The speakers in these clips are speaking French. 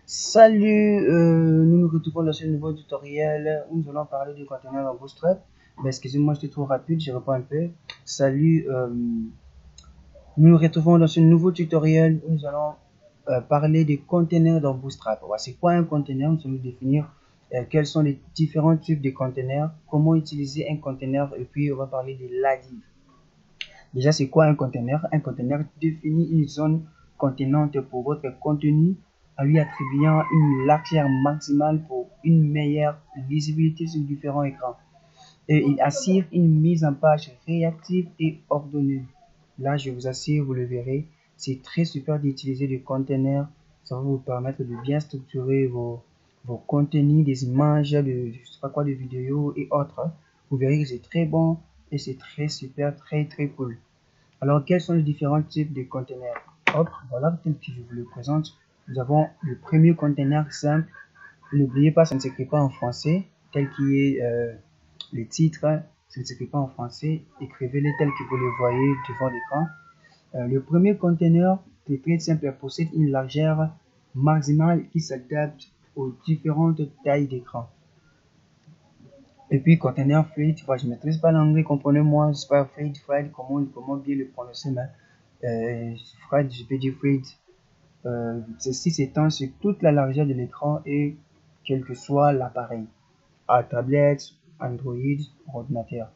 Salut, nous nous retrouvons dans ce nouveau tutoriel où nous allons parler du conteneur dans Bootstrap. Ben, excusez-moi, j'étais trop rapide, je reprends un peu. Salut, nous nous retrouvons dans ce nouveau tutoriel où nous allons parler des conteneurs dans Bootstrap. Voilà, c'est quoi un conteneur? Nous allons définir quels sont les différents types de conteneurs, comment utiliser un conteneur et puis on va parler de l'adiv. Déjà, c'est quoi un conteneur? Un conteneur définit une zone contenante pour votre contenu en lui attribuant une largeur maximale pour une meilleure lisibilité sur différents écrans. Et il assure une mise en page réactive et ordonnée. Là, je vous assure, vous le verrez, c'est très super d'utiliser des conteneurs. Ça va vous permettre de bien structurer vos contenus, des images, je sais pas quoi, de vidéos et autres. Vous verrez que c'est très bon et c'est très super, très cool. Alors, quels sont les différents types de conteneurs? Hop, voilà, tel que je vous le présente. Nous avons le premier conteneur simple. N'oubliez pas, ça ne s'écrit pas en français, tel qu'il est le titre, ça ne s'écrit pas en français. Écrivez-les tel que vous les voyez devant l'écran. Le premier conteneur est très simple et possède une largeur maximale qui s'adapte aux différentes tailles d'écran. Et puis, conteneur fluide, je ne maîtrise pas l'anglais, comprenez-moi, je sais pas fluide, comment bien le prononcer, mais fluide, je peux dire fluide. Ceci s'étend sur toute la largeur de l'écran et quel que soit l'appareil, à tablette, Android, ordinateur.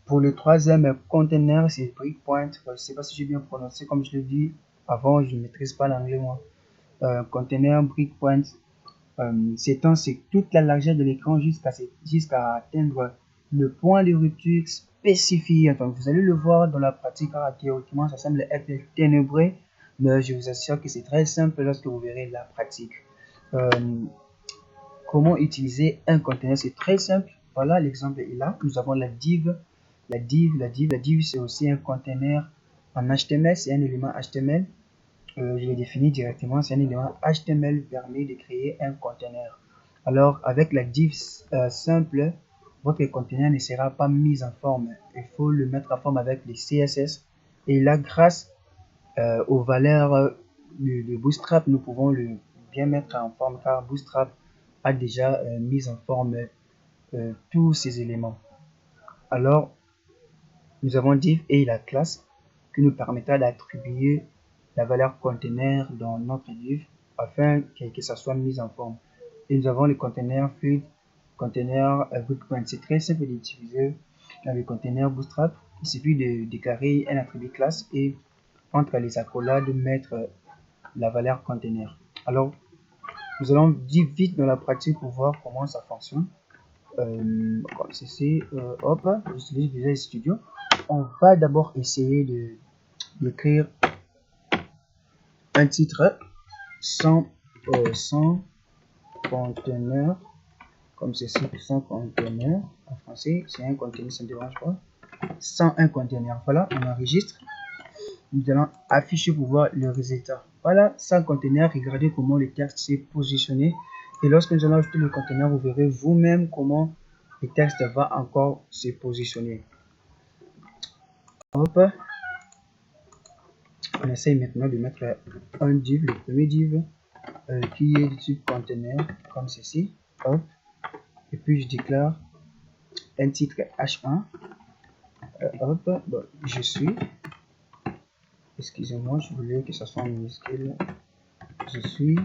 Pour le troisième conteneur, c'est Breakpoint. Je ne sais pas si j'ai bien prononcé, comme je l'ai dit avant, je ne maîtrise pas l'anglais, moi. Conteneur Breakpoint s'étend sur toute la largeur de l'écran jusqu'à atteindre le point de rupture spécifié. Donc, vous allez le voir dans la pratique, théoriquement, ça semble être ténébreux, mais je vous assure que c'est très simple lorsque vous verrez la pratique. Comment utiliser un conteneur? C'est très simple. Voilà, l'exemple est là. Nous avons la div. La div, c'est aussi un conteneur en HTML. C'est un élément HTML. Je l'ai défini directement. C'est un élément HTML permet de créer un conteneur. Alors, avec la div simple, votre conteneur ne sera pas mis en forme. Il faut le mettre en forme avec les CSS. Et là, grâce aux valeurs de Bootstrap, nous pouvons le bien mettre en forme car Bootstrap a déjà mis en forme tous ces éléments. Alors, nous avons div et la classe qui nous permettra d'attribuer la valeur conteneur dans notre div afin que ça soit mis en forme. Et nous avons le conteneur fluid, conteneur breakpoint. C'est très simple d'utiliser dans le conteneur Bootstrap. Il suffit de déclarer un attribut classe et entre les accolades mettre la valeur conteneur. Alors, nous allons dire vite dans la pratique pour voir comment ça fonctionne. Comme ceci, hop, j'utilise Visual Studio. On va d'abord essayer d'écrire un titre sans conteneur, comme ceci, sans conteneur. En français, c'est un conteneur, ça ne dérange pas. Sans un conteneur. Voilà, on enregistre. Nous allons afficher pour voir le résultat. Voilà, sans conteneur, regardez comment le texte s'est positionné. Et lorsque nous allons ajouter le conteneur, vous verrez vous-même comment le texte va encore se positionner. Hop. On essaye maintenant de mettre un div, le premier div, qui est du type conteneur, comme ceci. Hop. Et puis je déclare un titre H1. Hop. Bon, je suis. Excusez-moi, je voulais que ça soit en minuscule. Je suis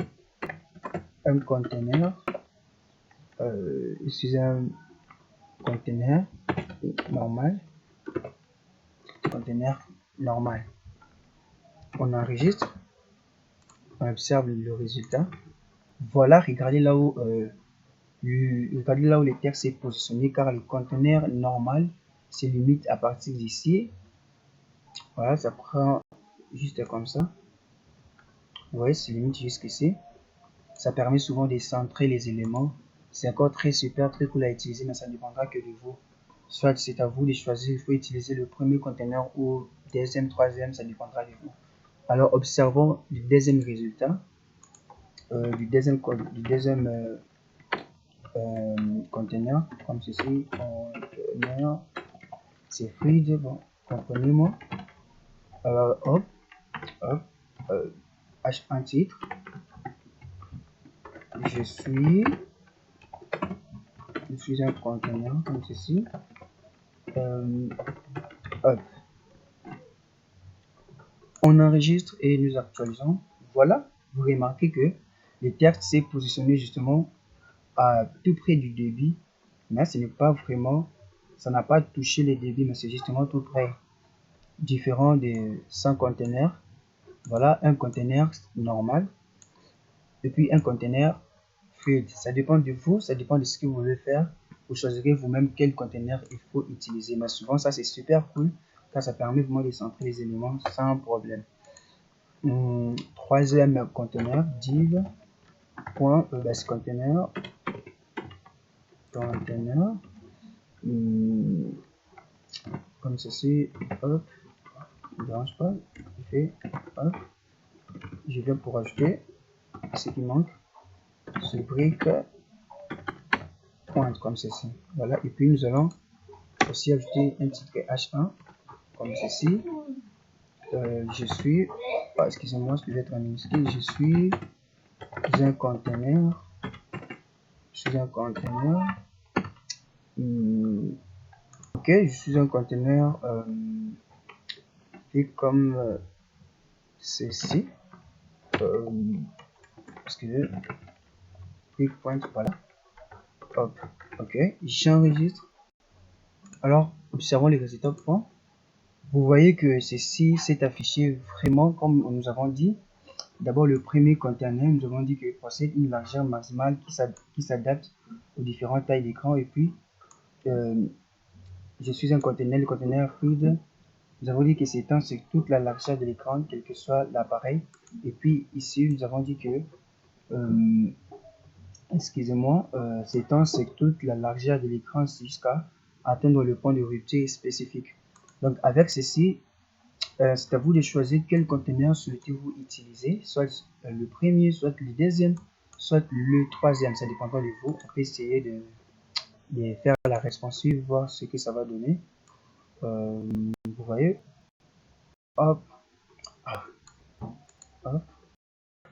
un conteneur. Je suis un conteneur normal. Conteneur normal. On enregistre. On observe le résultat. Voilà, regardez là où le texte est positionné car le conteneur normal se limite à partir d'ici. Voilà, ça prend juste comme ça. Vous voyez, c'est limite jusqu'ici. Ça permet souvent de centrer les éléments. C'est encore très super, très cool à utiliser, mais ça ne dépendra que de vous. Soit c'est à vous de choisir, il faut utiliser le premier conteneur ou deuxième, troisième, ça dépendra de vous. Alors observons le deuxième résultat. Du deuxième conteneur, comme ceci, conteneur, c'est fluide, bon, comprenez-moi. Alors hop, H1 titre, je suis un conteneur comme ceci. Hop. On enregistre et nous actualisons. Voilà, vous remarquez que le texte s'est positionné justement à tout près du débit, mais ce n'est pas vraiment, ça n'a pas touché les débits, mais c'est justement tout près. Différent de 100 conteneurs. Voilà un conteneur normal et puis un conteneur fluide. Ça dépend de vous, ça dépend de ce que vous voulez faire. Vous choisirez vous-même quel conteneur il faut utiliser. Mais souvent, ça c'est super cool car ça permet vraiment de centrer les éléments sans problème. Troisième conteneur, div. Conteneur. Comme ceci, hop, ne dérange pas, je fais, hop, je viens pour ajouter ce qui manque, ce brique pointe comme ceci, voilà, et puis nous allons aussi ajouter un titre H1 comme ceci. Je suis, excusez-moi, je vais être en minuscule, je suis un conteneur, ok, je suis un conteneur et comme ceci, excusez, click point, voilà, hop, ok, j'enregistre. Alors observons les résultats points. Vous voyez que ceci s'est affiché vraiment comme nous avons dit. D'abord, le premier conteneur, nous avons dit qu'il possède une largeur maximale qui s'adapte aux différentes tailles d'écran. Et puis, je suis un conteneur, le conteneur fluide. Nous avons dit que s'étend sur toute la largeur de l'écran, quel que soit l'appareil. Et puis, ici, nous avons dit que, excusez-moi, s'étend sur toute la largeur de l'écran jusqu'à atteindre le point de rupture spécifique. Donc, avec ceci, c'est à vous de choisir quel conteneur souhaitez-vous utiliser, soit le premier, soit le deuxième, soit le troisième, ça dépendra de vous. On peut essayer de faire la responsive, voir ce que ça va donner. Vous voyez, hop, hop.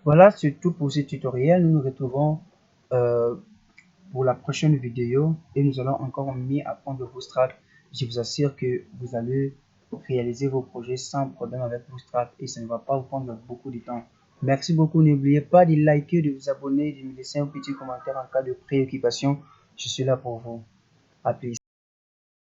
Voilà, c'est tout pour ce tutoriel. Nous nous retrouvons pour la prochaine vidéo et nous allons encore mieux apprendre Bootstrap. Je vous assure que vous allez réaliser vos projets sans problème avec Bootstrap et ça ne va pas vous prendre beaucoup de temps. Merci beaucoup. N'oubliez pas de liker, de vous abonner, de me laisser un petit commentaire en cas de préoccupation. Je suis là pour vous. À plus.